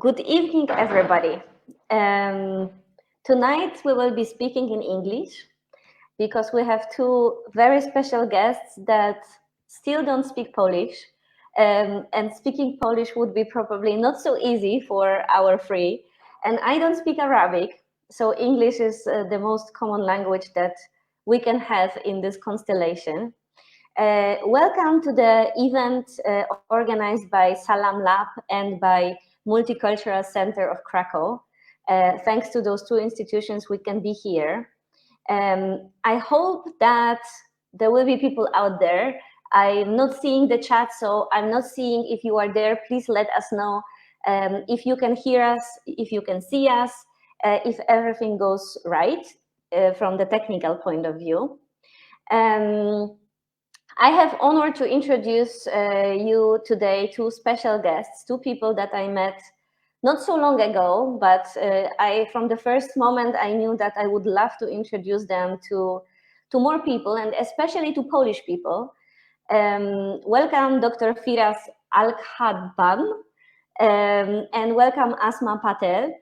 Good evening, everybody. Tonight we will be speaking in English because we have two very special guests that still don't speak Polish. And speaking Polish would be probably not so easy for our three. And I don't speak Arabic, so English is the most common language that we can have in this constellation. Welcome to the event organized by Salam Lab and by Multicultural Center of Krakow. Thanks to those two institutions, we can be here. I hope that there will be people out there. I'm not seeing the chat, so I'm not seeing if you are there. Please let us know if you can hear us, if you can see us, if everything goes right from the technical point of view. I have honor to introduce you today two special guests, two people that I met not so long ago, but from the first moment I knew that I would love to introduce them to more people, and especially to Polish people. Welcome Dr Feras Alghadban, and welcome Asma Patel.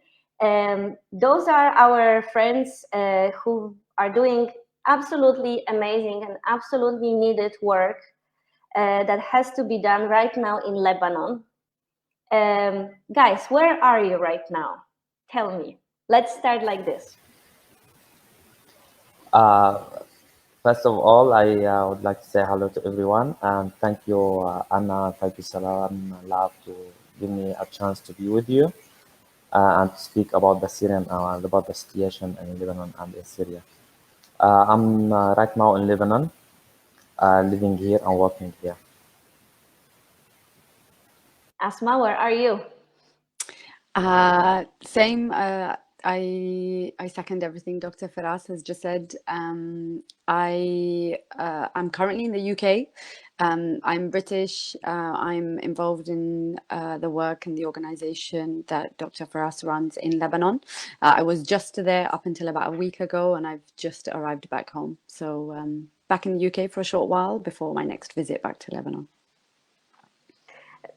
Those are our friends who are doing absolutely amazing and absolutely needed work that has to be done right now in Lebanon. Guys, where are you right now? Tell me. Let's start like this. First of all, I would like to say hello to everyone, and thank you, Anna, thank you, Salam Lab, to give me a chance to be with you and to speak about the Syrian, about the situation in Lebanon and in Syria. I'm right now in Lebanon, living here and working here. Asma, where are you? Same. I second everything Dr. Feras has just said. I'm currently in the UK. I'm British. I'm involved in the work and the organization that Dr. Feras runs in Lebanon. I was just there up until about a week ago, and I've just arrived back home. So back in the UK for a short while before my next visit back to Lebanon.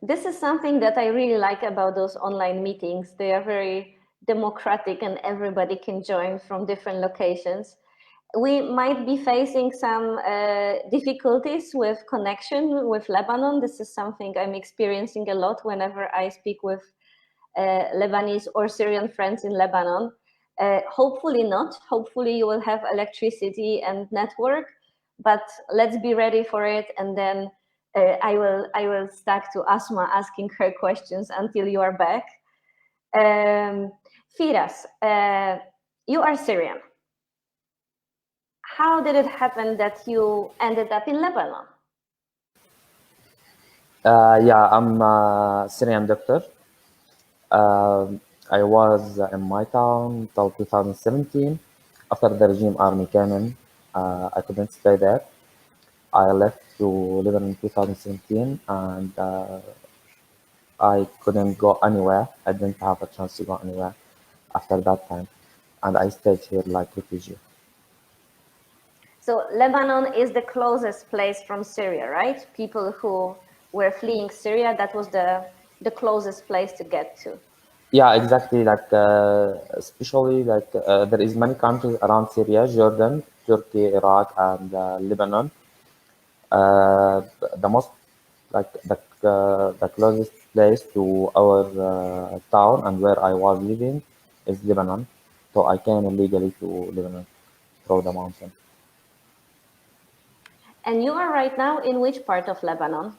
This is something that I really like about those online meetings. They are very democratic and everybody can join from different locations. We might be facing some difficulties with connection with Lebanon. This is something I'm experiencing a lot whenever I speak with Lebanese or Syrian friends in Lebanon. Hopefully not. Hopefully you will have electricity and network, but let's be ready for it, and then I will stuck to Asma asking her questions until you are back. Feras, you are Syrian. How did it happen that you ended up in Lebanon? Yeah, I'm a Syrian doctor. I was in my town till 2017. After the regime army came in, I couldn't stay there. I left to Lebanon in 2017, and I couldn't go anywhere. I didn't have a chance to go anywhere after that time, and I stayed here like refugee. So Lebanon is the closest place from Syria, right? People who were fleeing Syria, that was the closest place to get to. Yeah, exactly. Like especially like there is many countries around Syria: Jordan, Turkey, Iraq, and Lebanon. The most like the closest place to our town and where I was living is Lebanon. So I came illegally to Lebanon through the mountain. And you are right now in which part of Lebanon?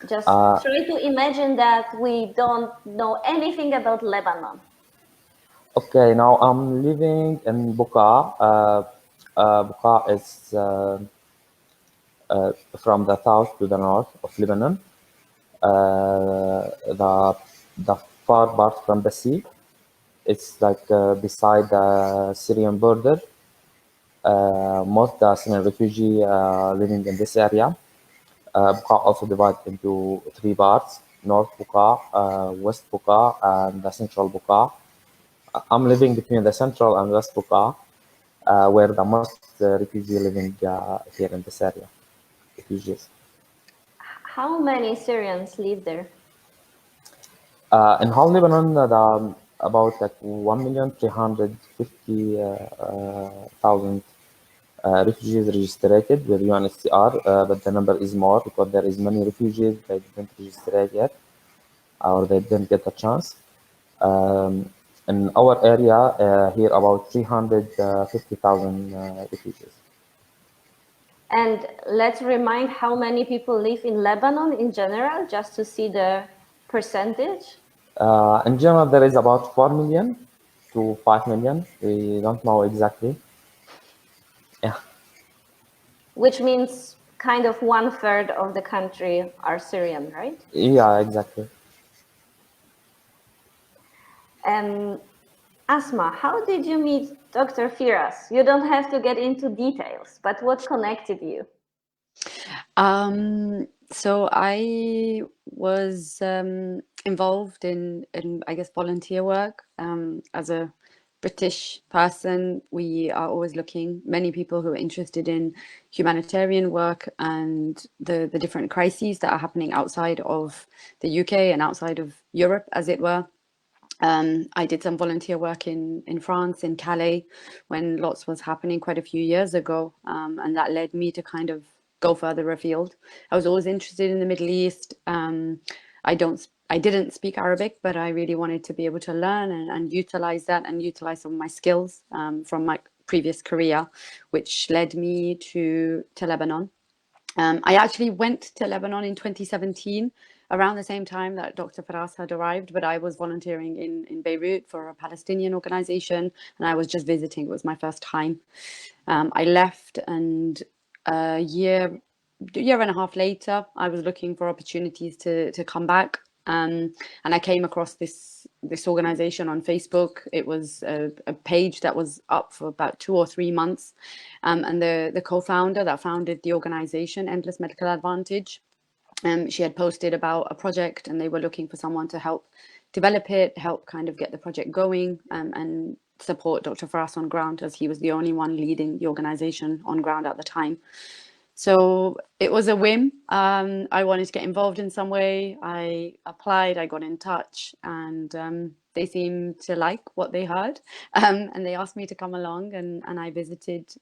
Just try to imagine that we don't know anything about Lebanon. Okay, now I'm living in Bekaa. Bekaa is from the south to the north of Lebanon. The far part from the sea. It's like beside the Syrian border. Most the Syrian refugee living in this area. Bekaa also divided into three parts: North Bekaa, West Bekaa, and the Central Bekaa. I'm living between the Central and West Bekaa, where the most refugee living here in this area. Refugees. How many Syrians live there? In whole Lebanon, there are about like 1,350,000 refugees registered with UNHCR, but the number is more because there is many refugees that didn't register yet or they didn't get a chance. In our area here, about 350,000 refugees. And let's remind how many people live in Lebanon in general, just to see the percentage. In general, there is about 4 million to 5 million. We don't know exactly. Yeah. Which means kind of 1/3 of the country are Syrian, right? Yeah, exactly. Asma, how did you meet Dr. Feras? You don't have to get into details, but what connected you? So I was involved in I guess volunteer work as a British person. We are always looking, many people who are interested in humanitarian work and the different crises that are happening outside of the UK and outside of Europe, as it were. I did some volunteer work in France, in Calais, when lots was happening quite a few years ago, and that led me to kind of go further afield. I was always interested in the Middle East. I didn't speak Arabic, but I really wanted to be able to learn and utilize that and utilize some of my skills from my previous career, which led me to Lebanon. I actually went to Lebanon in 2017, around the same time that Dr. Feras had arrived, but I was volunteering in Beirut for a Palestinian organization, and I was just visiting. It was my first time. I left, and a year and a half later, I was looking for opportunities to come back. And I came across this organization on Facebook. It was a page that was up for about 2 or 3 months, and the co-founder that founded the organization, Endless Medical Advantage, she had posted about a project, and they were looking for someone to help develop it, help kind of get the project going, and support Dr. Feras on ground, as he was the only one leading the organization on ground at the time. So it was a whim. I wanted to get involved in some way. I applied, I got in touch, and they seemed to like what they heard. And they asked me to come along, and I visited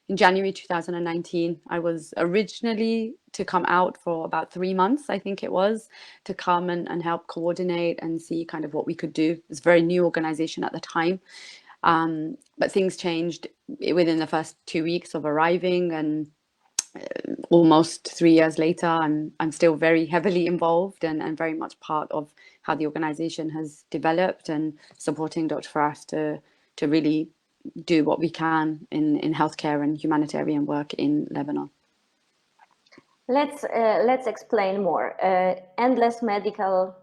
in January 2019. I was originally to come out for about 3 months, I think it was, to come and help coordinate and see kind of what we could do. It was a very new organization at the time. But things changed within the first 2 weeks of arriving, and almost 3 years later, I'm still very heavily involved and very much part of how the organization has developed and supporting Dr. Feras to really do what we can in healthcare and humanitarian work in Lebanon. Let's explain more. Endless Medical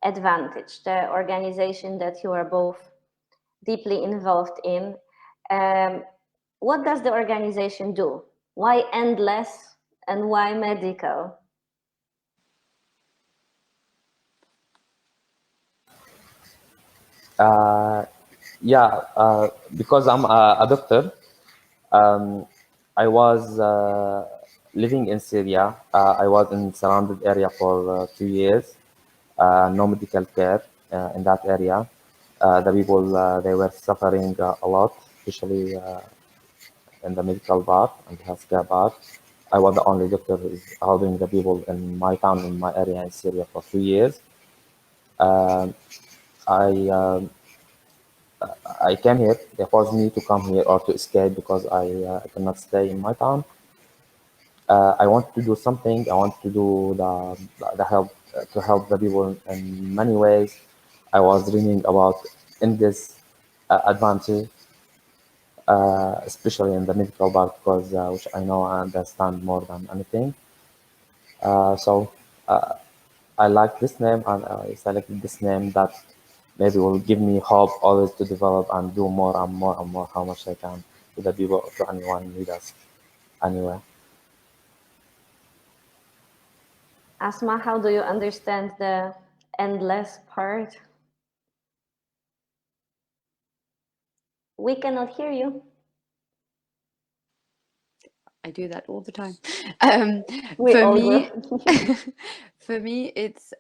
Advantage, the organization that you are both deeply involved in. What does the organization do? Why endless and why medical? Because I'm a doctor, I was living in Syria. I was in surrounded area for 2 years. No medical care in that area. The people they were suffering a lot, especially in the medical part and healthcare part. I was the only doctor who is helping the people in my town, in my area in Syria for 2 years. I I came here. They forced me to come here or to escape because I cannot stay in my town. I want to do something. I want to do the help to help the people in many ways. I was reading about in this advantage, especially in the medical part, because which I know I understand more than anything. So I like this name, and I selected this name that maybe will give me hope always to develop and do more and more and more how much I can to the people, to anyone who needs us anywhere. Asma, how do you understand the endless part? We cannot hear you. I do that all the time. We For all me, do. for me, it's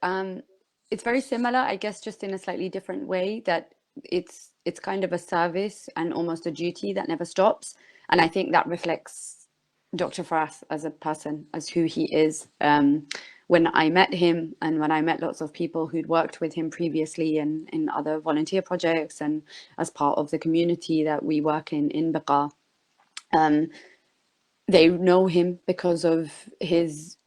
very similar, I guess, just in a slightly different way, that it's kind of a service and almost a duty that never stops. And I think that reflects Dr. Feras as a person, as who he is. When I met him, and when I met lots of people who'd worked with him previously in other volunteer projects and as part of the community that we work in Bekaa, they know him because of his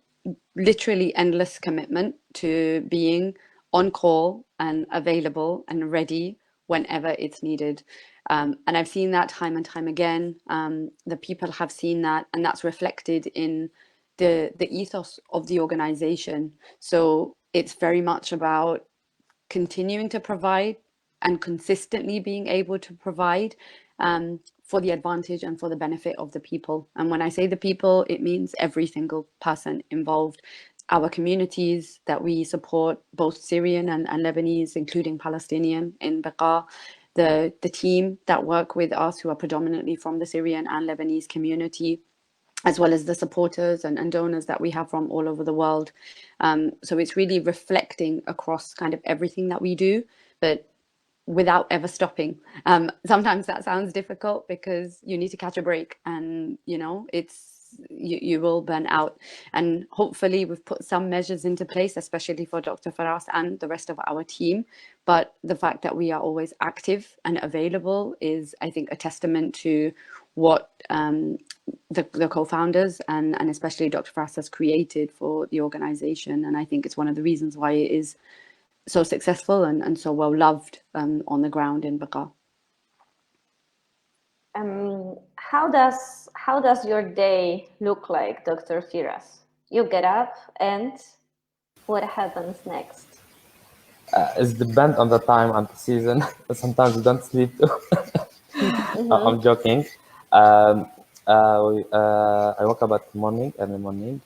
literally endless commitment to being on call and available and ready whenever it's needed. And I've seen that time and time again. The people have seen that, and that's reflected in the ethos of the organization. So it's very much about continuing to provide and consistently being able to provide for the advantage and for the benefit of the people. And when I say the people, it means every single person involved. Our communities that we support, both Syrian and Lebanese, including Palestinian in Bekaa, the team that work with us who are predominantly from the Syrian and Lebanese community, as well as the supporters and donors that we have from all over the world. So it's really reflecting across kind of everything that we do, but without ever stopping. Sometimes that sounds difficult because you need to catch a break, and you will burn out. And hopefully we've put some measures into place, especially for Dr. Feras and the rest of our team. But the fact that we are always active and available is, I think, a testament to what the co-founders and especially Dr. Feras has created for the organization. And I think it's one of the reasons why it is so successful and so well loved on the ground in Bekaa. How does your day look like, Dr. Feras? You get up and what happens next? It depends on the time and the season. Sometimes we don't sleep too. I'm joking. I wake up at morning, early morning.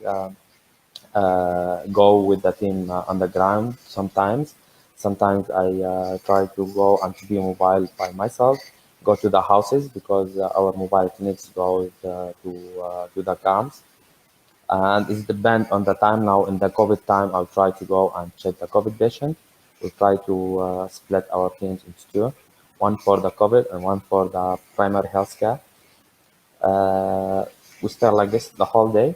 Go with the team on the ground sometimes. Sometimes I try to go and to be mobile by myself, go to the houses because our mobile clinics go to the camps. And it depends on the time. Now in the COVID time, I'll try to go and check the COVID patient. We'll try to split our teams into two, one for the COVID and one for the primary health care. We start like this the whole day.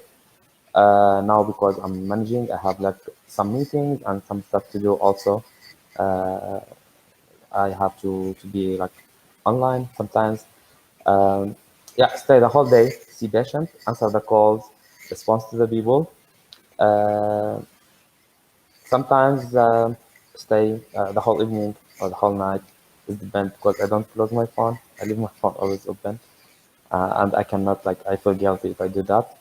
Now because I'm managing, I have like some meetings and some stuff to do also. I have to be like online sometimes. Stay the whole day, see patients, answer the calls, respond to the people. Sometimes stay the whole evening or the whole night. It depends because I don't close my phone. I leave my phone always open, and I cannot I feel guilty if I do that.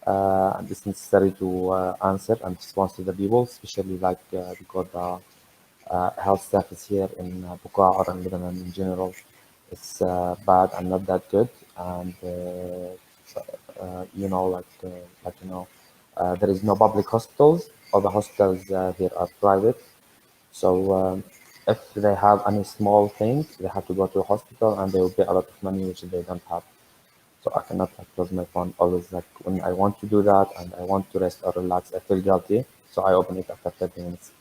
And it's necessary to answer and respond to the people, especially because the health staff is here in Bekaa or in Lebanon in general. It's bad and not that good, and there is no public hospitals. All the hospitals here are private. So if they have any small thing, they have to go to a hospital and they will pay a lot of money, which they don't have. So I cannot close my phone always. When I want to do that and I want to rest or relax, I feel guilty. So I open it after 30 minutes.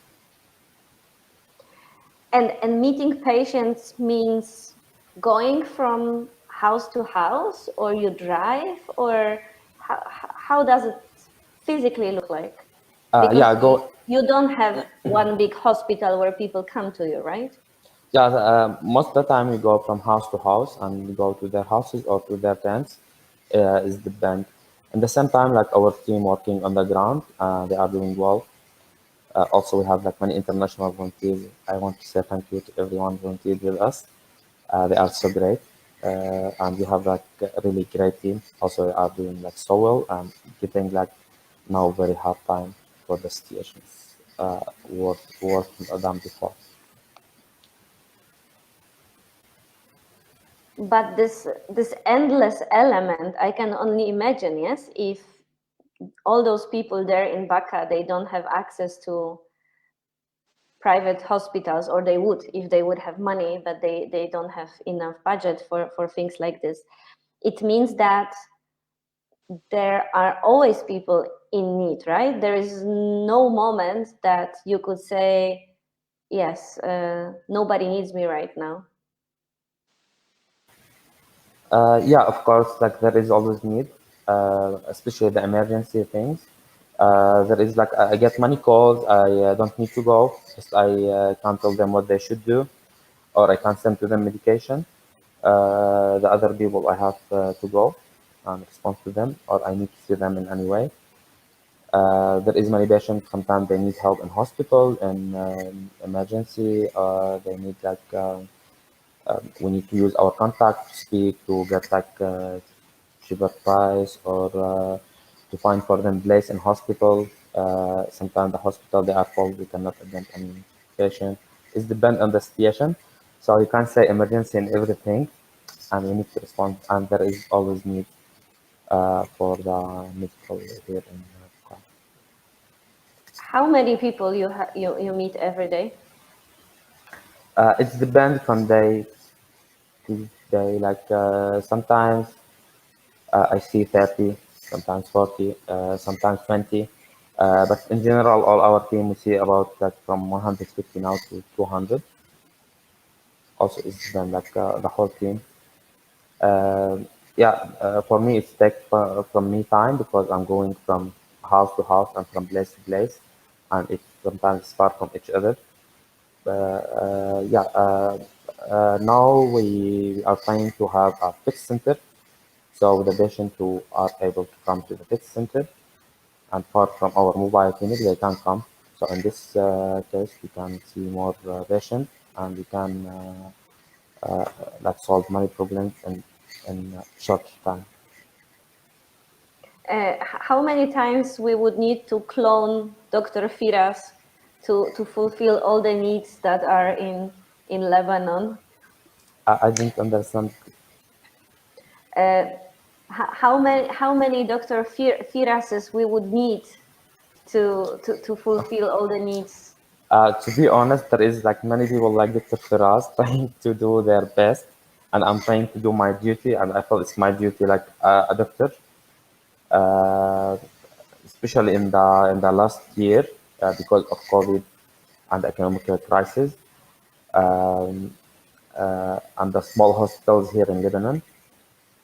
And meeting patients means going from house to house, or you drive, or how does it physically look like? Because you don't have one big hospital where people come to you, right? Yeah, most of the time we go from house to house and we go to their houses or to their tents. Is the band. At the same time, our team working on the ground, they are doing well. Also, we have many international volunteers. I want to say thank you to everyone volunteered with us. They are so great, and we have a really great team. Also, they are doing so well and getting now very hard time for the situations worked done before. But this endless element, I can only imagine, yes, if all those people there in Bekaa, they don't have access to private hospitals, or they would if they would have money, but they don't have enough budget for things like this. It means that there are always people in need, right? There is no moment that you could say, yes, nobody needs me right now. Yeah, of course, like there is always need, especially the emergency things. There is like I get many calls. I don't need to go. Just I can tell them what they should do, or I can send to them medication. The other people I have to go and respond to them, or I need to see them in any way. There is many patients. Sometimes they need help in hospital and emergency. They need like we need to use our contact to speak to get like cheaper price or to find for them place in hospital. Sometimes the hospital they are full, we cannot admit any patient. It depends on the situation. So you can't say emergency in everything, and we need to respond. And there is always need for the medical here in Krakow. How many people you meet every day? It depends from day to day. Like sometimes I see 30, sometimes 40, sometimes 20. But in general, all our team we see about like from 150 now to 200. Also, it's then like the whole team. Yeah, for me, it's take from me time because I'm going from house to house and from place to place, and it sometimes far from each other. Yeah, now we are trying to have a fixed center, so the patient who are able to come to the fixed center and far from our mobile clinic, they can come. So in this case, we can see more patients and we can like solve many problems in short time. How many times we would need to clone Dr. Feras to fulfill all the needs that are in Lebanon? I didn't understand. How many Dr. Ferases we would need to fulfill all the needs? To be honest, there is like many people like Dr. Feras trying to do their best, and I'm trying to do my duty, and I feel it's my duty like a doctor. Uh, Especially in the last year because of COVID and economic crisis, um, and the small hospitals here in Lebanon,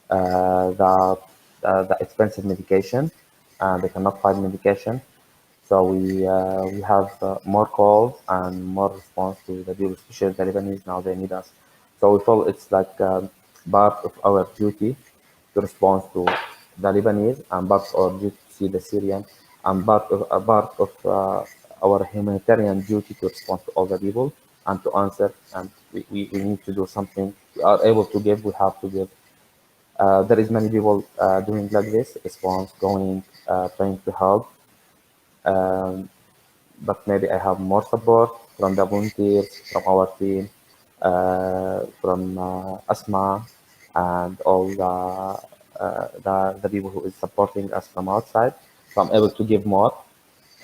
the expensive medication, and they cannot find medication. So we have more calls and more response to the people, especially the Lebanese now they need us. So we feel it's like part of our duty to respond to the Lebanese and part of our duty to see the Syrian and part of our humanitarian duty to respond to all the people and to answer. And we need to do something. We are able to give. We have to give. There is many people doing like this response, going, trying to help. Um, but maybe I have more support from the volunteers, from our team, from Asma, and all the people who is supporting us from outside. So I'm able to give more,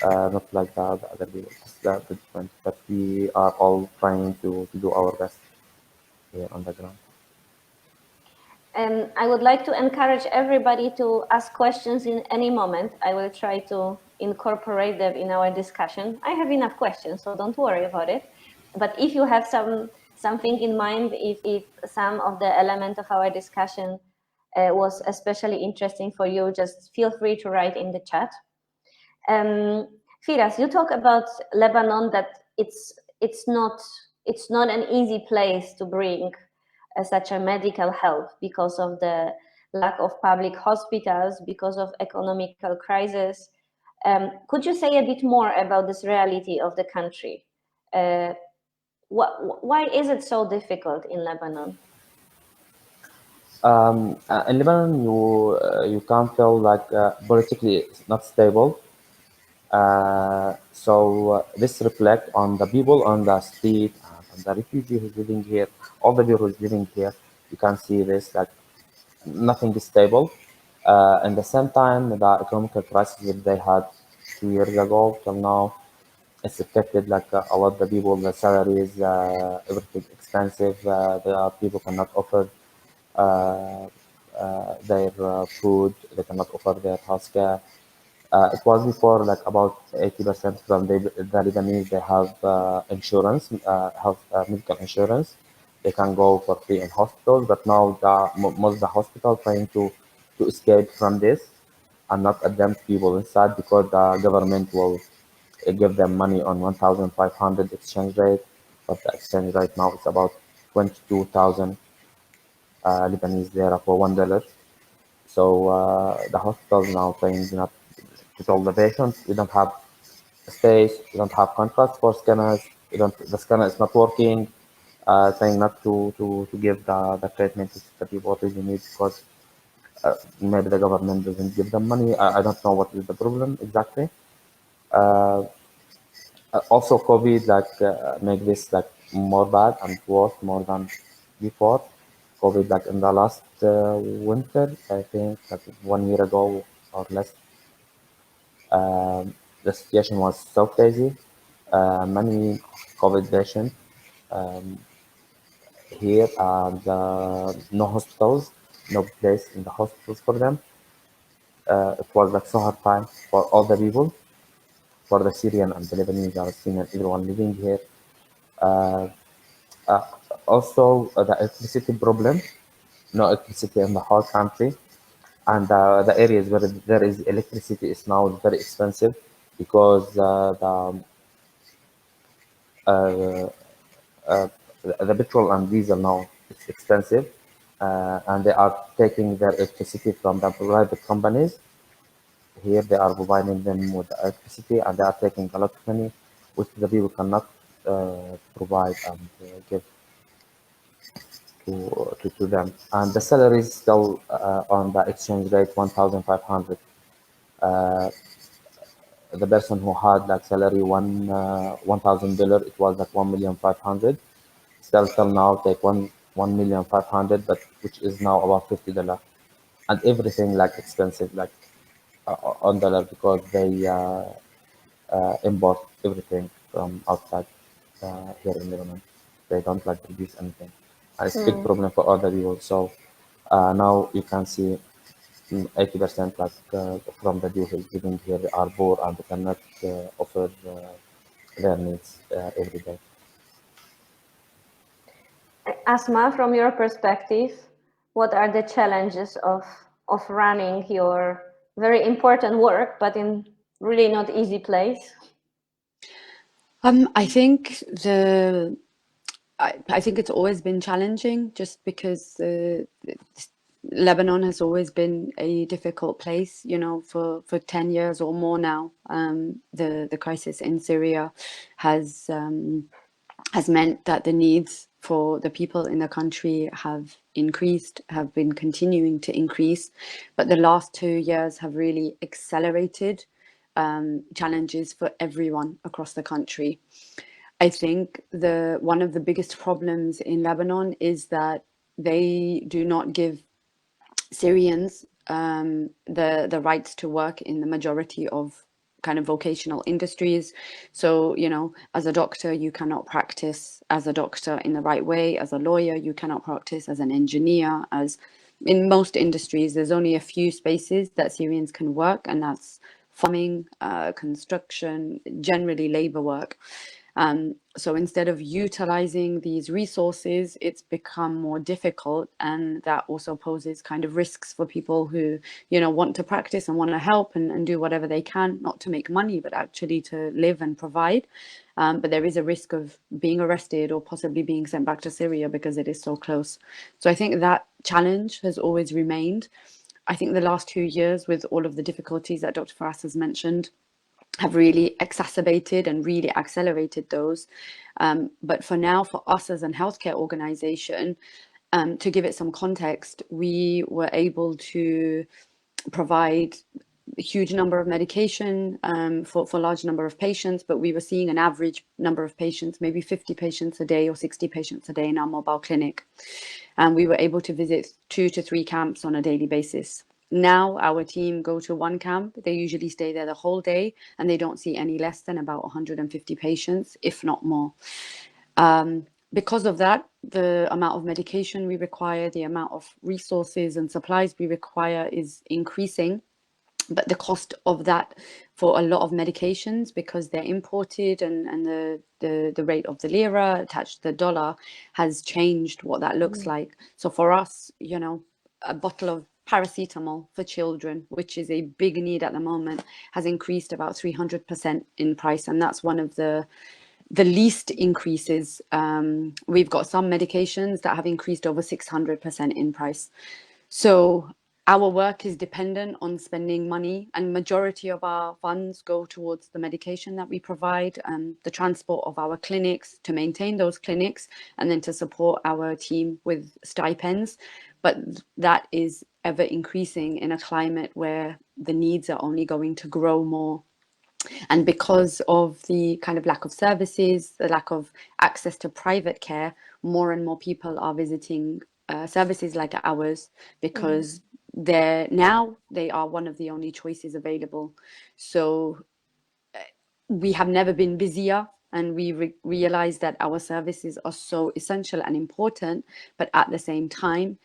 not like the other people, just the different. But we are all trying to do our best here on the ground. And I would like to encourage everybody to ask questions in any moment. I will try to incorporate them in our discussion. I have enough questions, so don't worry about it. But if you have something in mind, if some of the element of our discussion was especially interesting for you, just feel free to write in the chat. Feras, you talk about Lebanon, that it's not an easy place to bring such a medical help because of the lack of public hospitals, because of economical crisis. Could you say a bit more about this reality of the country? Why is it so difficult in Lebanon? In Lebanon, you can feel like politically it's not stable. So this reflect on the people on the street and the refugee who's living here, all the people who's living here. You can see this that nothing is stable. In the same time, the economic crisis that they had 2 years ago till now, it's affected like a lot of the people, the salaries, everything expensive. There are people cannot afford uh, their food, they cannot offer their healthcare. It was before like about 80% from the Lebanese, they have insurance, health, medical insurance. They can go for free in hospitals, but now most of the hospitals trying to escape from this and not attempt people inside because the government will give them money on 1,500 exchange rate, but the exchange rate now is about 22,000 Lebanese lira for $1. So the hospitals now saying not to tell the patients we don't have space, we don't have contracts for scanners, we don't, the scanner is not working, saying not to give the treatment that people really need because maybe the government doesn't give them money. I don't know what is the problem exactly. Uh, Also, COVID like make this like more bad and worse more than before. COVID like in the last winter, I think like 1 year ago or less, the situation was so crazy. Many COVID patients um, here and no hospitals, no place in the hospitals for them. It was like so hard time for all the people, for the Syrian and the Lebanese, Palestinian, everyone living here. Uh, Uh, Also, the electricity problem, no electricity in the whole country, and the areas where there is electricity is now very expensive because uh, uh, the petrol and diesel now is expensive, and they are taking their electricity from the private companies. Here they are providing them with the electricity, and they are taking a lot of money, which the people cannot provide and give to them. And the salary is still on the exchange rate 1,500. Uh, the person who had like salary $1,000, it was like 1,500,000. Still till now take 1,500,000, but which is now about $50, and everything like expensive like on dollar because they import everything from outside here in Lebanon. They don't like produce anything. And it's a big problem for other people. So now you can see 80% like from the people living here are poor and they cannot offer their needs every day. Asma, from your perspective, what are the challenges of running your very important work, but in really not easy place? I think I think it's always been challenging just because Lebanon has always been a difficult place, you know, for 10 years or more now. The crisis in Syria has meant that the needs for the people in the country have increased, have been continuing to increase, but the last 2 years have really accelerated challenges for everyone across the country. I think one of the biggest problems in Lebanon is that they do not give Syrians the rights to work in the majority of kind of vocational industries. So, you know, as a doctor, you cannot practice as a doctor in the right way. As a lawyer, you cannot practice as an engineer. As in most industries, there's only a few spaces that Syrians can work, and that's farming, construction, generally labor work. So instead of utilizing these resources, it's become more difficult, and that also poses kind of risks for people who, you know, want to practice and want to help and do whatever they can, not to make money, but actually to live and provide. But there is a risk of being arrested or possibly being sent back to Syria because it is so close. So I think that challenge has always remained. I think the last 2 years, with all of the difficulties that Dr. Feras has mentioned, have really exacerbated and really accelerated those. But for now, for us as a healthcare organization, to give it some context, we were able to provide a huge number of medication for a large number of patients, but we were seeing an average number of patients, maybe 50 patients a day or 60 patients a day in our mobile clinic. And we were able to visit 2 to 3 camps on a daily basis. Now our team go to one camp, they usually stay there the whole day, and they don't see any less than about 150 patients, if not more. Because of that, the amount of medication we require, the amount of resources and supplies we require is increasing. But the cost of that for a lot of medications, because they're imported and the rate of the lira attached to the dollar has changed what that looks like. So for us, you know, a bottle of paracetamol for children, which is a big need at the moment, has increased about 300% in price. And that's one of the least increases. We've got some medications that have increased over 600% in price. So our work is dependent on spending money, and majority of our funds go towards the medication that we provide, the transport of our clinics, to maintain those clinics, and then to support our team with stipends. But that is ever increasing in a climate where the needs are only going to grow more. And because of the kind of lack of services, the lack of access to private care, more and more people are visiting services like ours, because they are one of the only choices available. So we have never been busier, and we realize that our services are so essential and important. But at the same time,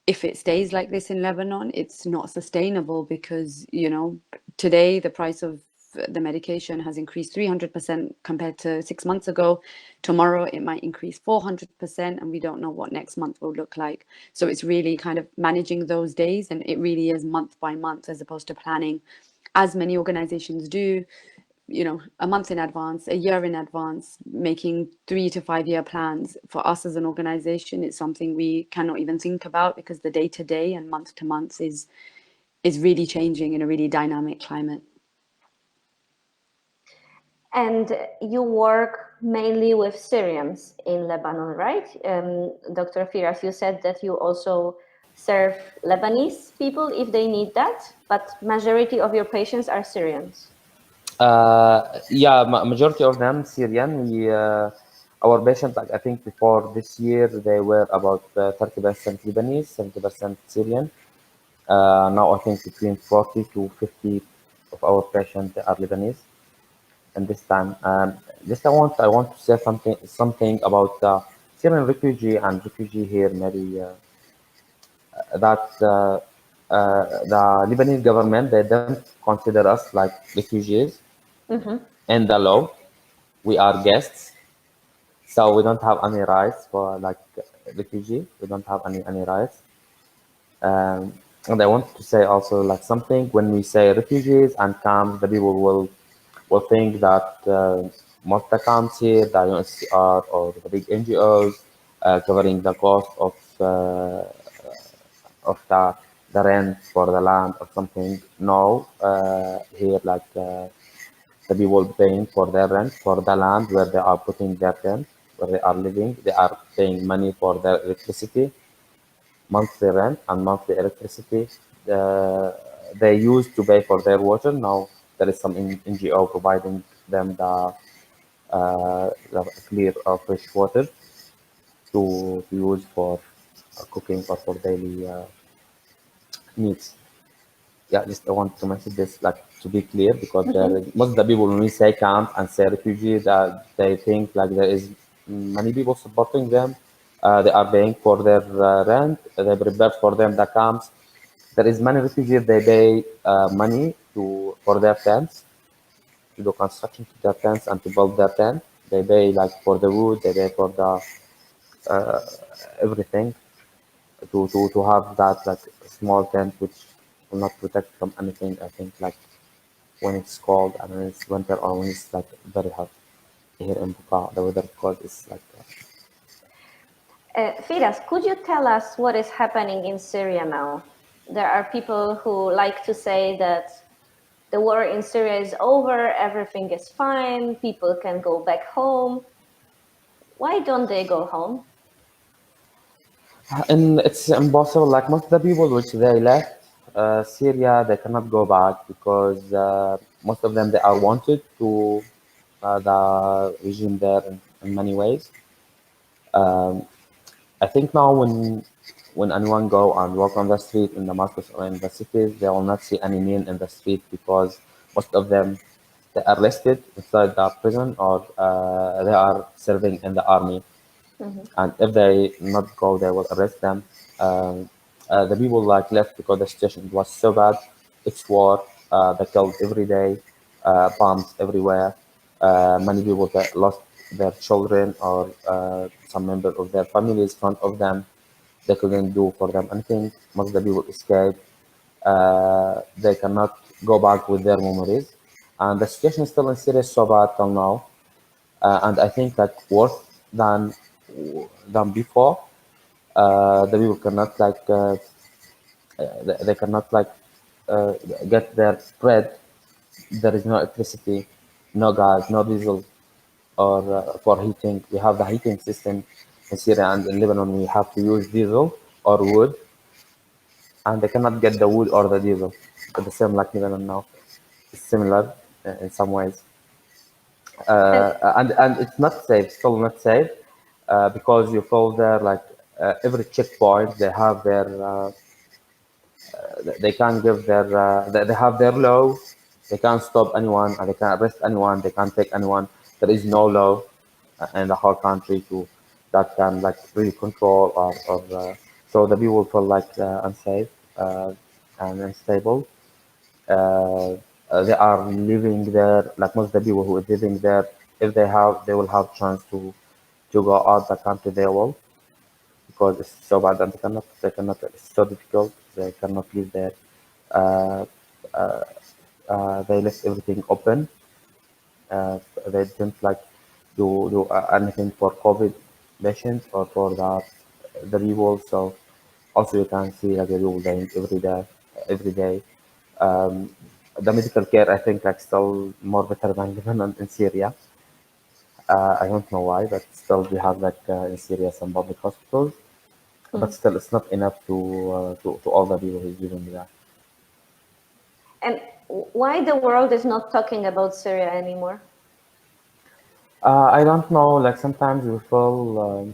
if it stays like this in Lebanon, it's not sustainable, because, you know, today the price of the medication has increased 300% compared to 6 months ago. Tomorrow it might increase 400%, and we don't know what next month will look like. So it's really kind of managing those days, and it really is month by month, as opposed to planning, as many organizations do, you know, a month in advance, a year in advance, making 3 to 5 year plans. For us as an organization, it's something we cannot even think about, because the day to day and month to month is really changing in a really dynamic climate. And you work mainly with Syrians in Lebanon, right? Dr. Feras, you said that you also serve Lebanese people if they need that, but majority of your patients are Syrians. Yeah, majority of them Syrian. Our patients, like, I think before this year, they were about 30% Lebanese, 70% Syrian. Now I think between 40 to 50 of our patients are Lebanese. And this time, just I want to say something about Syrian refugee here, maybe that the Lebanese government, they don't consider us like refugees. In the law, we are guests, so we don't have any rights for like refugee. We don't have any rights. And I want to say also like something, when we say refugees and camps, the people will think that most of the camps here, the UNHCR or the big NGOs covering the cost of the rent for the land or something. No, here like the people paying for their rent for the land where they are putting their tent, where they are living. They are paying money for their electricity, monthly rent and monthly electricity. They used to pay for their water. Now there is some NGO providing them the clear fresh water to use for cooking or for daily needs. Yeah, just I want to mention this, like, to be clear, because most of the people, when we say camp and say refugee, that they think like there is many people supporting them. They are paying for their rent. They prepare for them the camps. There is many refugees. They pay money for their tents, to do construction to their tents and to build their tent. They pay like for the wood. They pay for the uh, everything to have that like small tent which will not protect from anything. I think like when it's cold and when it's winter or when it's like very hot here in Bekaa, the weather cold is like Feras, could you tell us what is happening in Syria now? There are people who like to say that the war in Syria is over, everything is fine, people can go back home. Why don't they go home? and it's impossible. Like most of the people which they left Syria, they cannot go back because most of them, they are wanted to the regime there in many ways. I think now when anyone go and walk on the street in Damascus or in the cities, they will not see any men in the street because most of them, they are arrested inside the prison or they are serving in the army. and if they not go, they will arrest them. The people like left because the situation was so bad. It's war. They killed every day, bombs everywhere. Many people that lost their children or some member of their families in front of them. They couldn't do for them anything. Most of the people escaped. They cannot go back with their memories. And the situation is still in Syria is so bad till now. And I think that worse than before. The people cannot they cannot uh, get their bread. There is no electricity, no gas, no diesel, or for heating. We have the heating system in Syria and in Lebanon. We have to use diesel or wood, and they cannot get the wood or the diesel. But the same like Lebanon now. It's similar in some ways. And And it's not safe, still not safe, because you go there like every checkpoint they have their they can't give their they have their law. They can't stop anyone and they can't arrest anyone. They can't take anyone. There is no law in the whole country to that can like really control or so the people feel like unsafe and unstable. They are living there like most of the people who are living there. If they will have chance to go out the country. They will because it's so bad and they cannot. It's so difficult. They cannot live there. Uh, uh, they left everything open. They didn't like do anything for COVID patients or for the people. So also you can see like the people dying every day. Um, the medical care I think like still more better than Lebanon in Syria. I don't know why, but still we have like in Syria some public hospitals, but still it's not enough to all the people who's living there. and why the world is not talking about Syria anymore? I don't know. Like sometimes we feel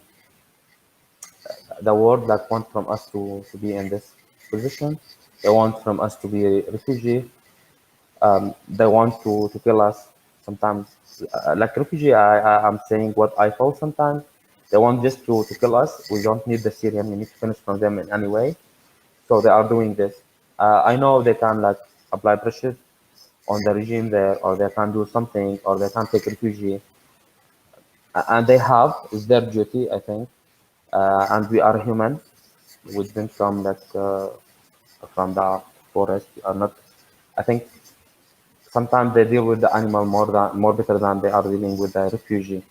the world like want from us to be in this position. They want from us to be a refugee. They want to kill us. Sometimes, like refugee, I'm saying what I feel. Sometimes they want just to kill us. We don't need the Syrian. We need to finish from them in any way. So they are doing this. I know they can like apply pressure on the regime there, or they can do something, or they can take refugee, and they have. It's their duty, I think. And we are human. We didn't come like from the forest. We are not. I think sometimes they deal with the animal more better than they are dealing with the refugee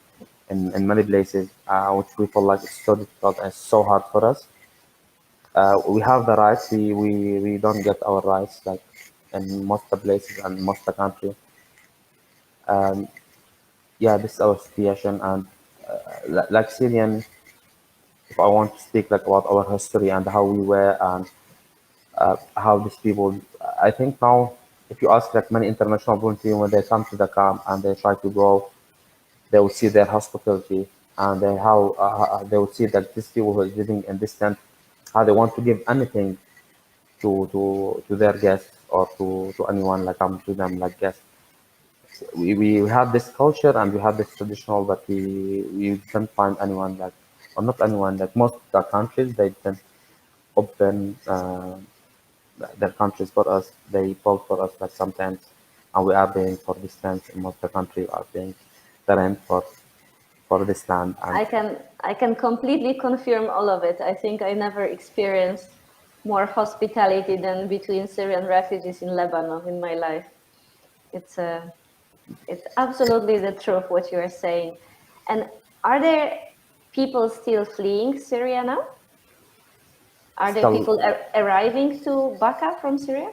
in many places, which we feel like it's so difficult and so hard for us. We have the rights. We don't get our rights like in most of the places and most of the country. Um, yeah, this is our situation, and like Syrian, if I want to speak like about our history and how we were and how these people, I think now, if you ask like many international volunteers when they come to the camp and they try to go, they will see their hospitality and they will see that these people who are living in this tent, how they want to give anything to their guests or to anyone like come to them like guests. We have this culture and we have this traditional, but we can't find anyone like, or not anyone, like most of the countries, they don't open their countries for us. They vote for us like sometimes, and we are paying for this land. In most of the country are paying the rent for this land. And I can completely confirm all of it. I think I never experienced more hospitality than between Syrian refugees in Lebanon in my life. It's absolutely the truth what you are saying. And are there people still fleeing Syria now? Are there still, people arriving to Bekaa from Syria?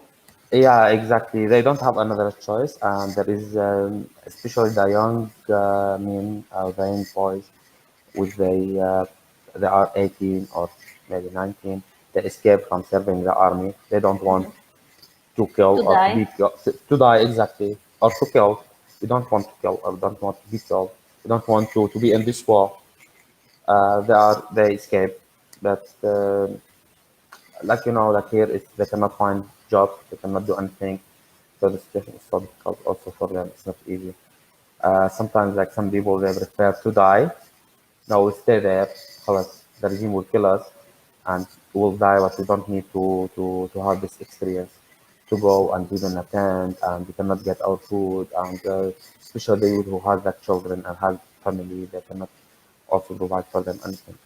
yeah, exactly. They don't have another choice, and there is especially the young men, the young boys, which they are 18 or maybe 19. They escape from serving the army. They don't want to kill To or to be die? killed, to die exactly, or to kill. We don't want to kill or don't want to be killed. We don't want to be in this war. They escape, but like like here, they cannot find jobs. They cannot do anything. So the situation is so difficult also for them. It's not easy. Sometimes like some people they prefer to die No, we stay there. خلاص, the regime will kill us, and we'll die, but we don't need to have this experience to go and live in a tent, and we cannot get our food, and especially the youth who has like children and has family, they cannot also provide for them anything.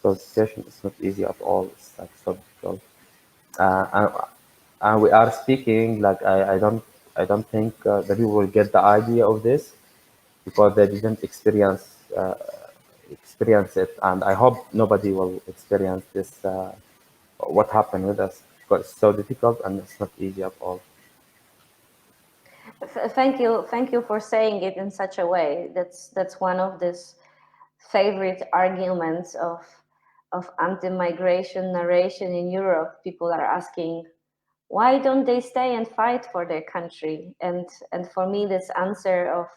So the situation is not easy at all. It's like so difficult. Uh, and, and we are speaking like I don't think the people will get the idea of this because they didn't experience it, and I hope nobody will experience this. What happened with us because it's so difficult and it's not easy at all. Thank you for saying it in such a way. That's one of these favorite arguments of anti-migration narration in Europe. People are asking, why don't they stay and fight for their country? And for me, this answer of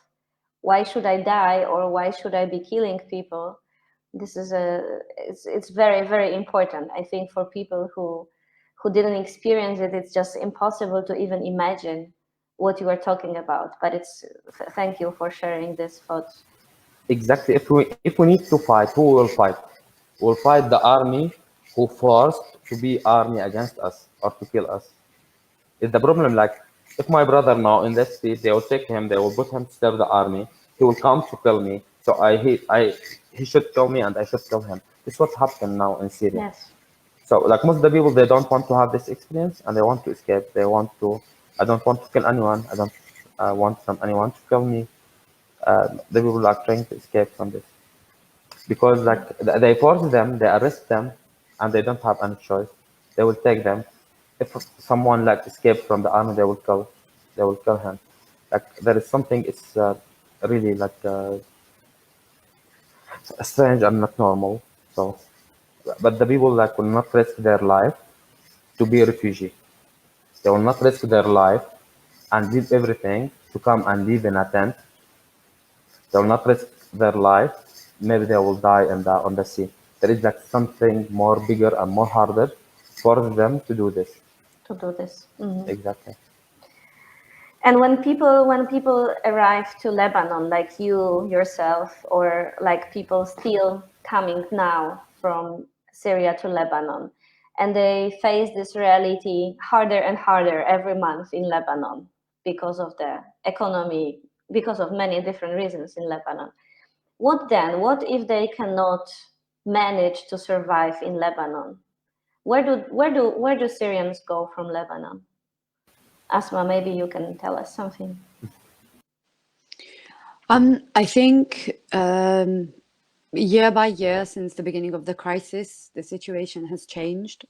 why should I die or why should I be killing people? This is it's very, very important. I think for people who didn't experience it, it's just impossible to even imagine what you are talking about. But thank you for sharing this thought. Exactly. If we need to fight, who will fight? We'll fight the army who forced to be army against us or to kill us. Is the problem like if my brother now in the street, they will take him, they will put him to serve the army, he will come to kill me. So he should kill me and I should kill him. This is what happened now in Syria. Yes. So like most of the people, they don't want to have this experience and they want to escape. I don't want to kill anyone. I don't want anyone to kill me. The people are trying to escape from this because like they force them, they arrest them, and they don't have any choice. They will take them. If someone like escaped from the army, they will kill him. Like there is something, it's really like strange and not normal. So, but the people like will not risk their life to be a refugee. They will not risk their life and leave everything to come and live in a tent. They will not risk their life. Maybe they will die on the sea. There is like something more bigger and more harder for them to do this. To do this. Mm-hmm. Exactly. And when people arrive to Lebanon, like you yourself, or like people still coming now from Syria to Lebanon, and they face this reality harder and harder every month in Lebanon because of the economy, because of many different reasons in Lebanon. What then? What if they cannot manage to survive in Lebanon? Where do Syrians go from Lebanon? Asma, maybe you can tell us something. I think year by year since the beginning of the crisis, the situation has changed.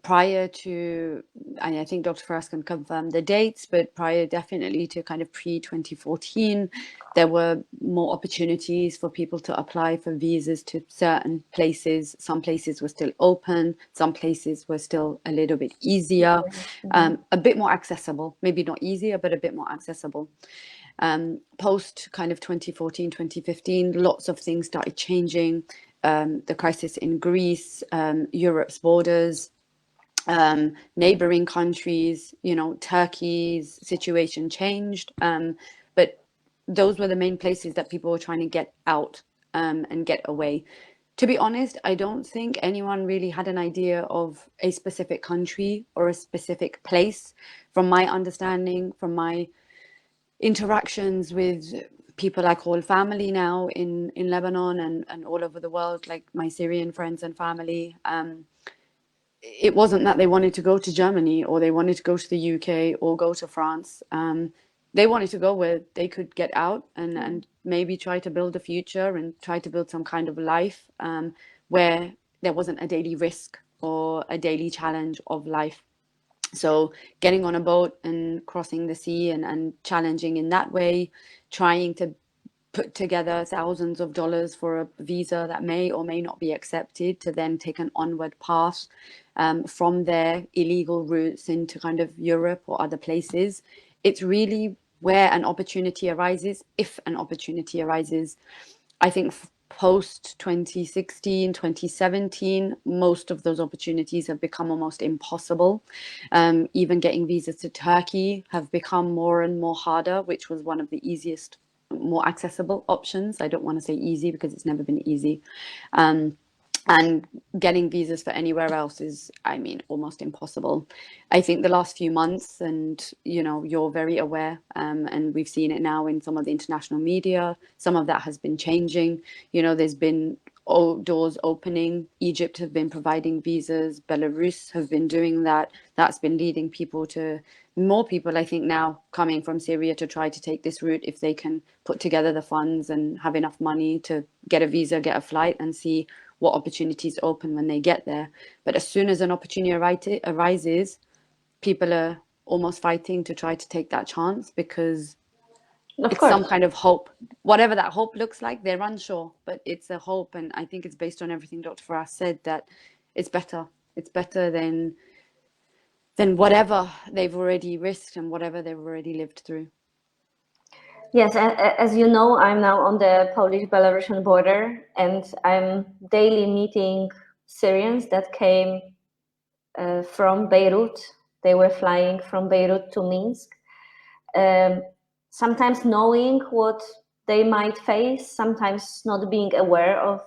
Prior to, and I think Dr. Feras can confirm the dates, but prior definitely to kind of pre-2014, there were more opportunities for people to apply for visas to certain places. Some places were still open, some places were still a little bit easier, a bit more accessible, maybe not easier, but a bit more accessible. Post kind of 2014, 2015, lots of things started changing. The crisis in Greece, Europe's borders, neighboring countries, Turkey's situation changed. But those were the main places that people were trying to get out and get away. To be honest, I don't think anyone really had an idea of a specific country or a specific place. From my understanding, from my interactions with people I call family now in Lebanon and all over the world, like my Syrian friends and family, it wasn't that they wanted to go to Germany or they wanted to go to the UK or go to France. They wanted to go where they could get out and maybe try to build a future and try to build some kind of life where there wasn't a daily risk or a daily challenge of life. So getting on a boat and crossing the sea and challenging in that way, trying to put together thousands of dollars for a visa that may or may not be accepted to then take an onward path from their illegal routes into kind of Europe or other places. It's really where an opportunity arises, if an opportunity arises. I think post 2016, 2017, most of those opportunities have become almost impossible. Even getting visas to Turkey have become more and more harder, which was one of the easiest more accessible options. I don't want to say easy because it's never been easy. And getting visas for anywhere else is, I mean, almost impossible. I think the last few months, and you're very aware, and we've seen it now in some of the international media, some of that has been changing. There's been doors opening. Egypt have been providing visas. Belarus have been doing that. That's been leading more people, I think, now coming from Syria to try to take this route if they can put together the funds and have enough money to get a visa, get a flight, and see what opportunities open when they get there. But as soon as an opportunity arises, people are almost fighting to try to take that chance because it's some kind of hope. Whatever that hope looks like, they're unsure, but it's a hope. And I think it's based on everything Dr. Feras said, that it's better. It's better than whatever they've already risked and whatever they've already lived through. Yes, as you know, I'm now on the Polish-Belarusian border, and I'm daily meeting Syrians that came from Beirut. They were flying from Beirut to Minsk, sometimes knowing what they might face, sometimes not being aware of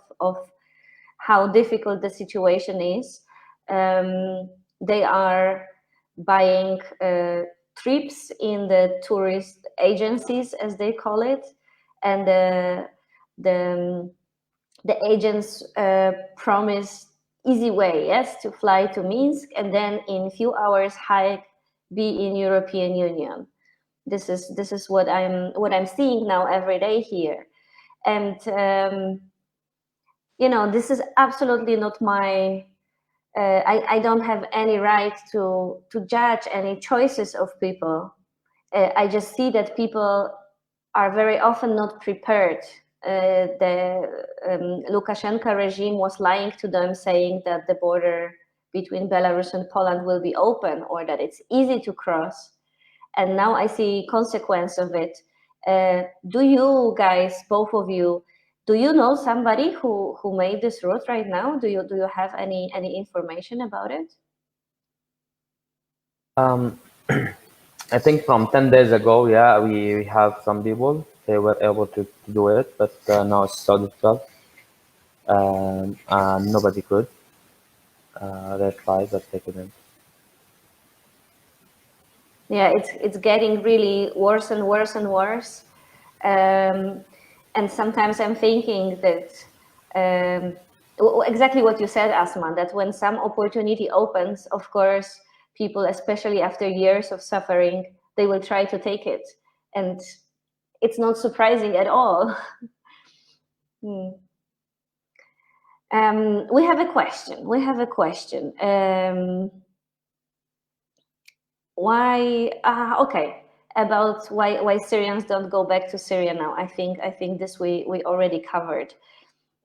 how difficult the situation is. They are buying trips in the tourist agencies, as they call it, and the agents promise easy way, yes, to fly to Minsk, and then in a few hours be in European Union. This is what I'm seeing now every day here, and this is absolutely not my. I don't have any right to judge any choices of people. I just see that people are very often not prepared. The Lukashenko regime was lying to them, saying that the border between Belarus and Poland will be open, or that it's easy to cross. And now I see consequence of it. Do you guys, both of you, do you know somebody who made this route right now? Do you have any information about it? I think from 10 days ago, yeah, we have some people, they were able to do it, but now it's so difficult. And nobody could. They tried, but they couldn't. Yeah, it's getting really worse and worse and worse. And sometimes I'm thinking that exactly what you said, Asma, that when some opportunity opens, of course, people, especially after years of suffering, they will try to take it. And it's not surprising at all. We have a question. About why Syrians don't go back to Syria now. I think this we already covered.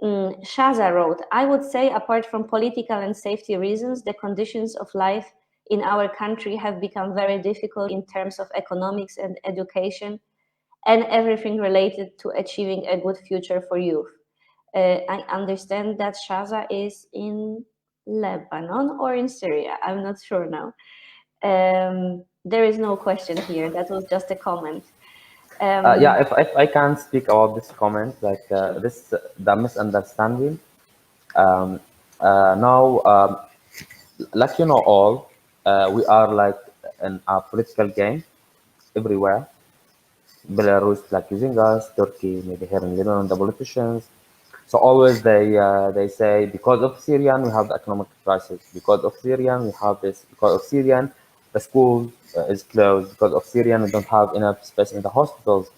Shaza wrote, I would say apart from political and safety reasons, the conditions of life in our country have become very difficult in terms of economics and education and everything related to achieving a good future for youth. I understand that Shaza is in Lebanon or in Syria. I'm not sure now. There is no question here. That was just a comment. Yeah, if I can speak about this comment, like the misunderstanding. Now, like all, we are like in a political game everywhere. Belarus like using us, Turkey maybe here in Lebanon, the politicians. So always they say because of Syrian we have the economic crisis. Because of Syrian we have this. Because of Syrian the school is closed. Because of Syrian we don't have enough space in the hospitals.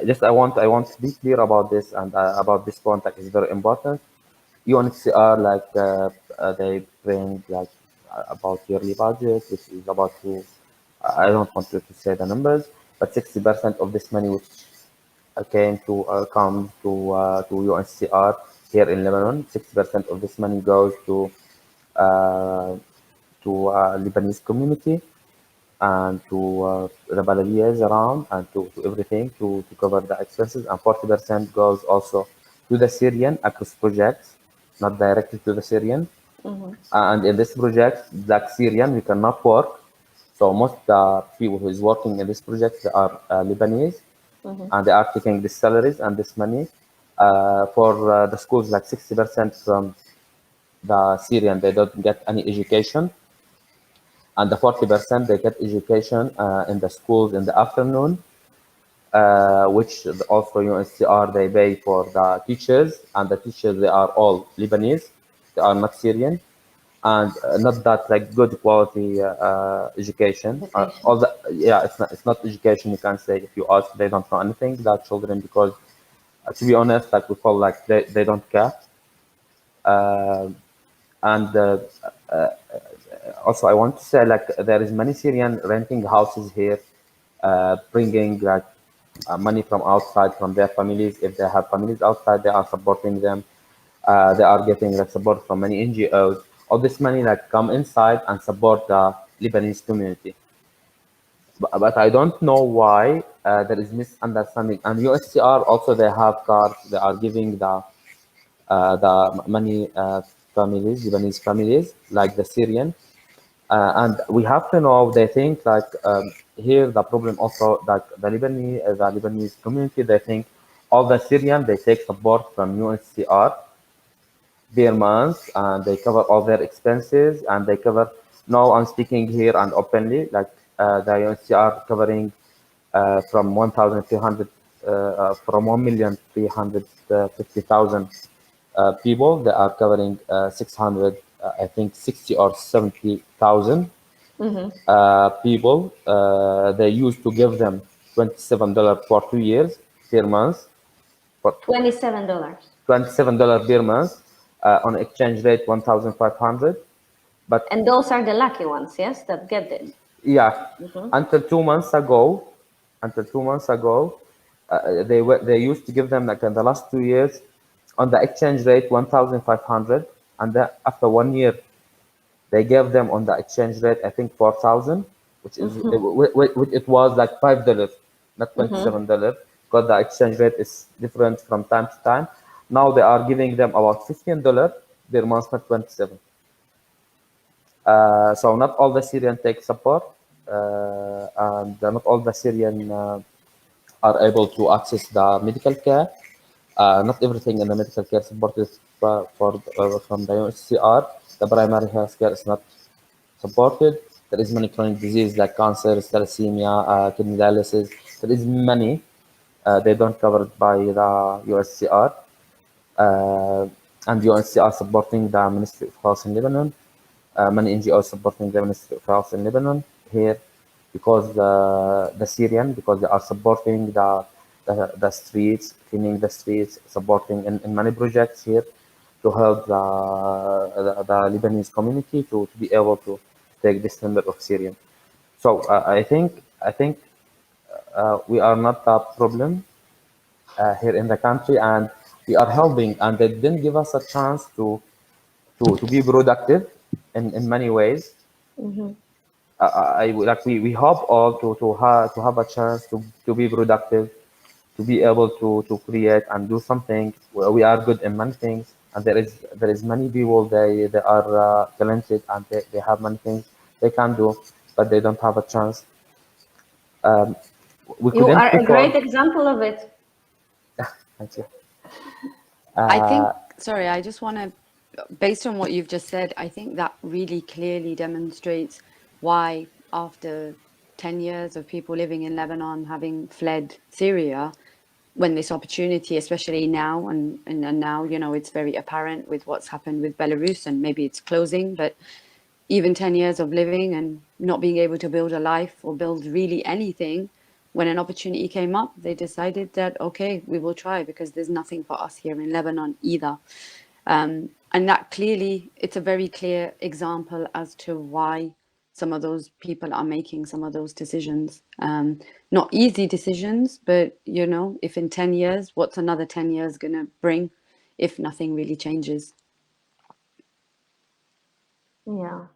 Just I want to be clear about this, and about this point that is very important. UNHCR like they bring like about yearly budget, which is about to. I don't want to say the numbers, but 60% of this money which came to come to UNHCR here in Lebanon. 60% of this money goes uh, to Lebanese community and to the Baladiyas around, and to everything to cover the expenses. And 40% goes also to the Syrian across projects, not directly to the Syrian. And in this project, like Syrian, we cannot work. So most the people who is working in this project are Lebanese. and they are taking these salaries and this money for the schools. Like 60% from the Syrian, they don't get any education, and the 40% they get education in the schools in the afternoon, which also UNHCR they pay for the teachers, and the teachers they are all Lebanese, they are not Syrian, and not that like good quality education. All the it's not education. You can say if you ask, they don't know anything. The children, because to be honest, like we feel like they don't care. And also I want to say like there is many Syrian renting houses here, bringing like money from outside from their families. If they have families outside, they are supporting them. They are getting like support from many NGOs. All this money like come inside and support the Lebanese community. But I don't know why there is misunderstanding. And USCR also they have cards. They are giving the many families, Lebanese families, like the Syrian. And we have to know, they think like here the problem also like the Lebanese community, they think all the Syrian, they take support from UNHCR their month, and they cover all their expenses, and they cover, now I'm speaking here and openly, like the UNHCR covering from 1,300 from 1,350,000 people. They are covering 600 I think 60 or 70,000 people. They used to give them $27 for 2 years per month, for $27. $27 per month, on exchange rate 1,500. And those are the lucky ones, yes, that get it. Yeah, until 2 months ago, they used to give them like in the last 2 years on the exchange rate 1,500, and then after 1 year they gave them on the exchange rate I think 4,000, which is it was like $5, not $27, because the exchange rate is different from time to time. Now they are giving them about $15 per month, not 27. So not all the Syrian take support, and not all the Syrian are able to access the medical care. Not everything in the medical care supported from the UNHCR. The primary health care is not supported. There is many chronic diseases like cancer, thalassemia, kidney dialysis. There is many. They don't covered by the UNHCR. And UNHCR supporting the Ministry of Health in Lebanon. Many NGOs supporting the Ministry of Health in Lebanon here, because the Syrian, because they are supporting the streets, cleaning the streets, supporting in many projects here to help the Lebanese community to be able to take this number of Syrian. So I think we are not a problem here in the country, and we are helping, and they didn't give us a chance to be productive in many ways. We hope all to have a chance to be productive, to be able to create and do something. We are good in many things, and there is many people they are talented, and they have many things they can do, but they don't have a chance. You are a great example of it. Thank you. I think, sorry, I just want to, based on what you've just said, I think that really clearly demonstrates why after 10 years of people living in Lebanon, having fled Syria, when this opportunity, especially now, and now, you know, it's very apparent with what's happened with Belarus, and maybe it's closing, but even 10 years of living and not being able to build a life or build really anything, when an opportunity came up, they decided that, okay, we will try, because there's nothing for us here in Lebanon either. And that clearly, it's a very clear example as to why some of those people are making some of those decisions. Not easy decisions, but, you know, if in 10 years, what's another 10 years going to bring if nothing really changes? Yeah.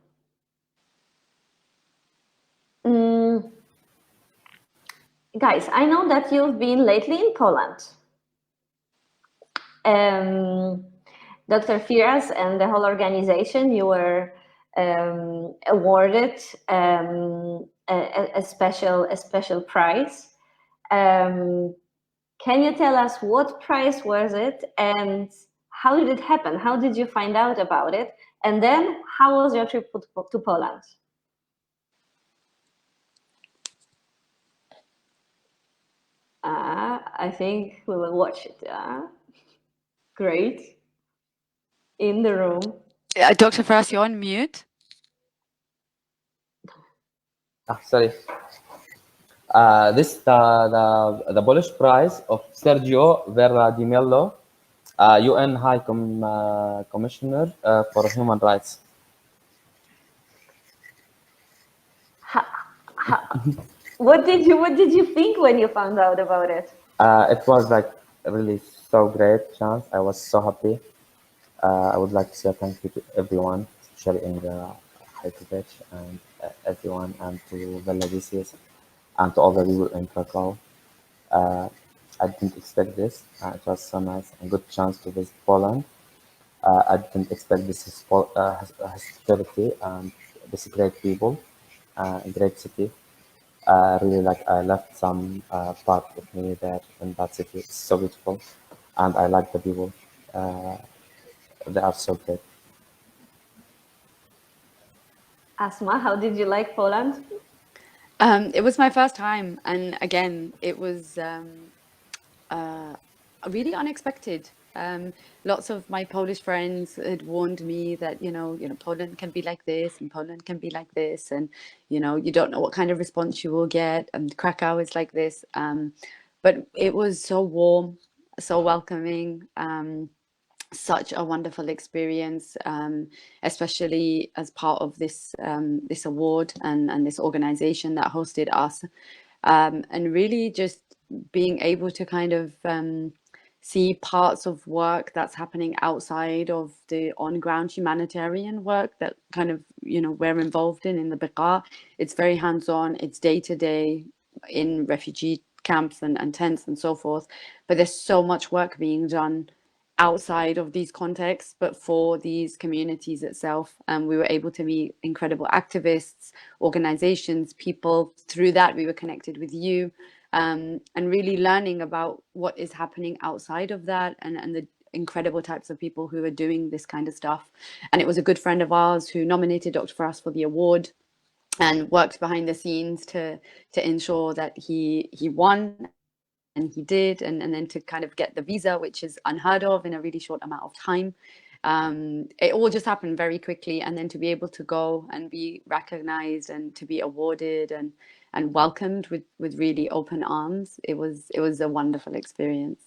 Guys, I know that you've been lately in Poland. Dr. Feras and the whole organization, you were awarded a special prize Can you tell us what price was it and how did it happen? How did you find out about it? And then how was your trip to Poland? I think we will watch it. Great. In the room. Dr. Feras, you're on mute. Sorry. This the Polish prize of Sergio Vera Di Mello, UN High Commissioner for Human Rights. What did you think when you found out about it? It was like really so great chance. I was so happy. I would like to say thank you to everyone, especially in the Heritage and everyone, and to Valencius and to all the people in Krakow. I didn't expect this. It was so nice and good chance to visit Poland. I didn't expect this hospitality and this great people, great city. Really like I left some part of me there in that city. It's so beautiful, and I like the people. They are so great. Asma, how did you like Poland? It was my first time, and again, it was really unexpected. Lots of my Polish friends had warned me that Poland can be like this, and Poland can be like this, and you don't know what kind of response you will get, and Krakow is like this. But it was so warm, so welcoming. Such a wonderful experience, especially as part of this this award and this organization that hosted us, and really just being able to kind of see parts of work that's happening outside of the on-ground humanitarian work that kind of we're involved in the Bekaa. It's very hands-on, it's day-to-day in refugee camps and tents and so forth, but there's so much work being done outside of these contexts, but for these communities itself. We were able to meet incredible activists, organizations, people. Through that, we were connected with you, and really learning about what is happening outside of that, and the incredible types of people who are doing this kind of stuff. And it was a good friend of ours who nominated Dr. Feras for the award and worked behind the scenes to ensure that he won. And he did, and then to kind of get the visa, which is unheard of in a really short amount of time. It all just happened very quickly, and then to be able to go and be recognized and to be awarded and welcomed with really open arms, it was a wonderful experience.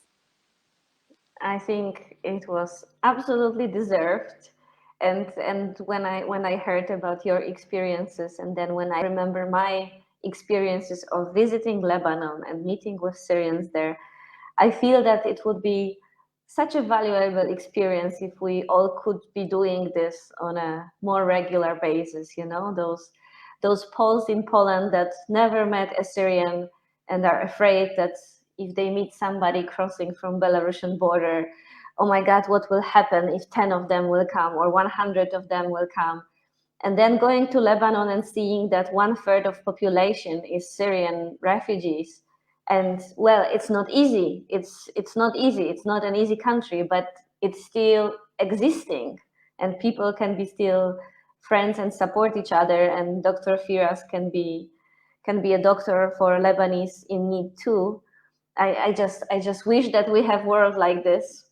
I think it was absolutely deserved. And when I heard about your experiences, and then when I remember my experiences of visiting Lebanon and meeting with Syrians there, I feel that it would be such a valuable experience if we all could be doing this on a more regular basis. Those Poles in Poland that never met a Syrian and are afraid that if they meet somebody crossing from Belarusian border, oh my God, what will happen if 10 of them will come or 100 of them will come? And then going to Lebanon and seeing that 1/3 of population is Syrian refugees. And well, it's not easy. It's not easy. It's not an easy country, but it's still existing, and people can be still friends and support each other. And Dr. Feras can be a doctor for Lebanese in need too. I just wish that we have world like this.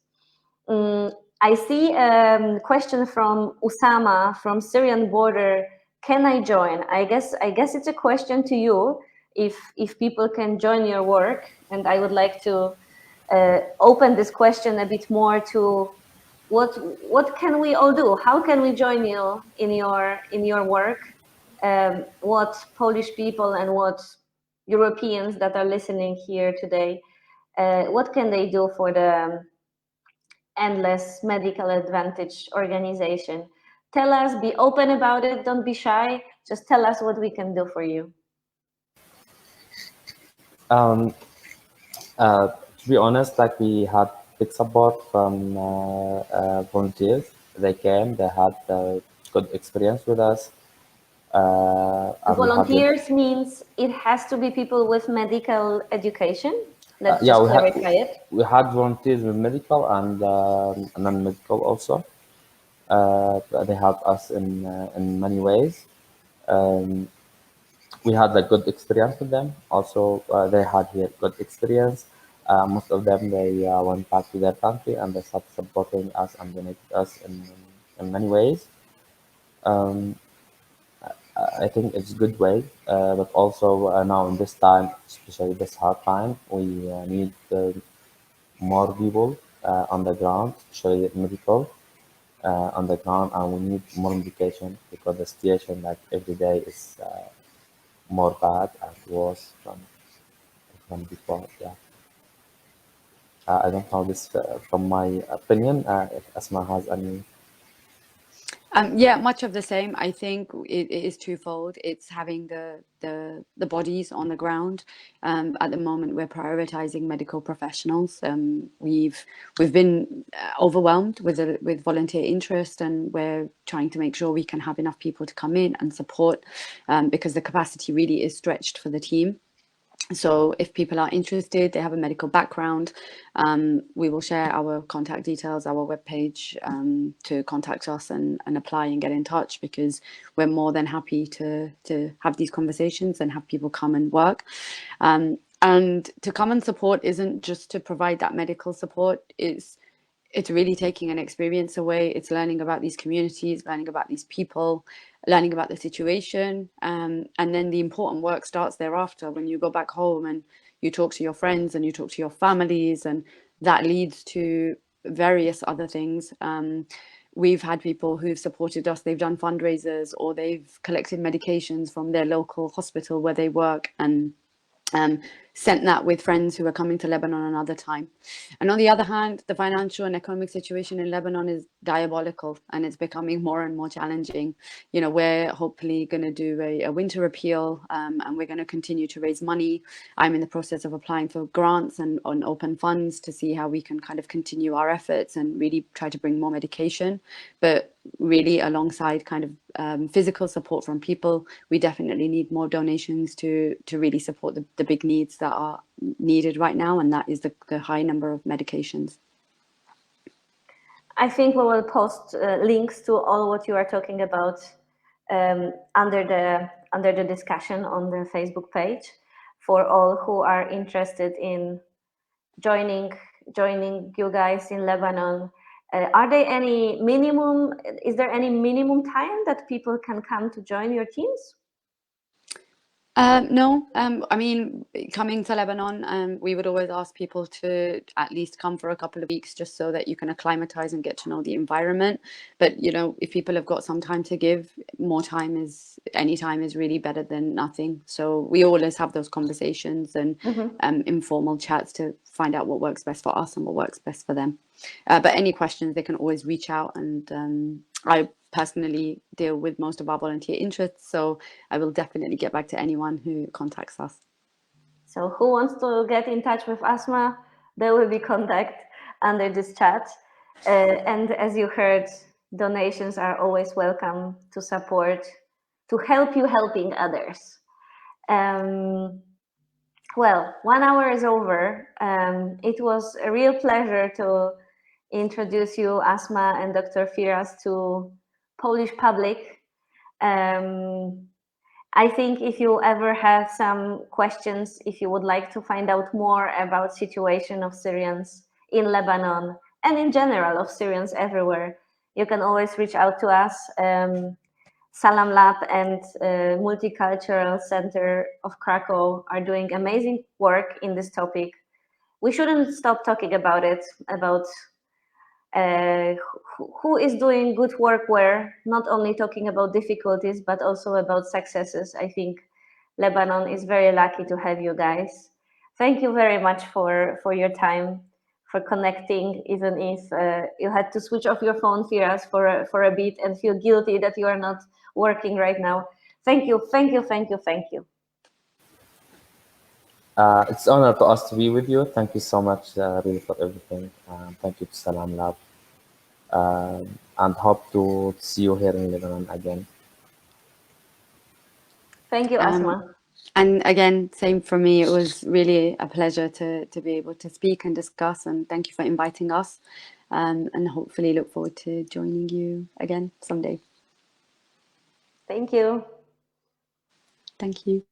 I see a question from Usama from Syrian border. Can I join? I guess it's a question to you. If people can join your work, and I would like to open this question a bit more to what can we all do? How can we join you in your work? What Polish people and what Europeans that are listening here today, what can they do for the Endless Medical Advantage organization? Tell us, be open about it, don't be shy, just tell us what we can do for you. To be honest, like we had big support from volunteers. They came, they had good experience with us. Volunteers means it has to be people with medical education. Let's yeah, just clarify it. We had volunteers with medical and non-medical also. They helped us in many ways. We had a good experience with them. Also, they had here good experience. Most of them, they went back to their country and they started supporting us and donated us in many ways. Um, I think it's a good way, but also now in this time, especially this hard time, we need more people on the ground, especially medical on the ground, and we need more medication because the situation like every day is more bad and worse from before. Yeah, I don't know this from my opinion. If Asma has any. Yeah, much of the same. I think it is twofold. It's having the bodies on the ground. At the moment, we're prioritizing medical professionals. We've been overwhelmed with volunteer interest, and we're trying to make sure we can have enough people to come in and support, because the capacity really is stretched for the team. So if people are interested, they have a medical background, we will share our contact details, our webpage, to contact us and apply and get in touch, because we're more than happy to have these conversations and have people come and work. And to come and support isn't just to provide that medical support. It's really taking an experience away. It's learning about these communities, learning about these people, learning about the situation. And then the important work starts thereafter when you go back home and you talk to your friends and you talk to your families, and that leads to various other things. We've had people who've supported us. They've done fundraisers or they've collected medications from their local hospital where they work, and sent that with friends who are coming to Lebanon another time. And on the other hand, the financial and economic situation in Lebanon is diabolical, and it's becoming more and more challenging. You know, we're hopefully going to do a winter appeal, and we're going to continue to raise money. I'm in the process of applying for grants and on open funds to see how we can kind of continue our efforts and really try to bring more medication. But really, alongside kind of physical support from people, we definitely need more donations to really support the big needs that are needed right now, and that is the high number of medications. I think we will post links to all what you are talking about under the discussion on the Facebook page for all who are interested in joining you guys in Lebanon. Are there any minimum? Is there any minimum time that people can come to join your teams? No, I mean, coming to Lebanon, we would always ask people to at least come for a couple of weeks just so that you can acclimatize and get to know the environment. But, you know, if people have got some time to give, any time is really better than nothing. So we always have those conversations and informal chats to find out what works best for us and what works best for them. But any questions, they can always reach out, and I personally deal with most of our volunteer interests, so I will definitely get back to anyone who contacts us. So who wants to get in touch with Asma, there will be contact under this chat. And as you heard, donations are always welcome to support, to help you helping others. Well, 1 hour is over. It was a real pleasure to introduce you, Asma and Dr. Feras, to Polish public. I think if you ever have some questions, if you would like to find out more about situation of Syrians in Lebanon and in general of Syrians everywhere, you can always reach out to us. Salam Lab and Multicultural Center of Krakow are doing amazing work in this topic. We shouldn't stop talking about it, about who is doing good work where, not only talking about difficulties, but also about successes. I think Lebanon is very lucky to have you guys. Thank you very much for your time, for connecting, even if you had to switch off your phone, Feras, for a bit and feel guilty that you are not working right now. Thank you, thank you, thank you, thank you. It's an honor to us to be with you. Thank you so much, really, for everything. Thank you to Salam Lab. And hope to see you here in Lebanon again. Thank you, Asma. And again, same for me. It was really a pleasure to be able to speak and discuss. And thank you for inviting us. And hopefully look forward to joining you again someday. Thank you. Thank you.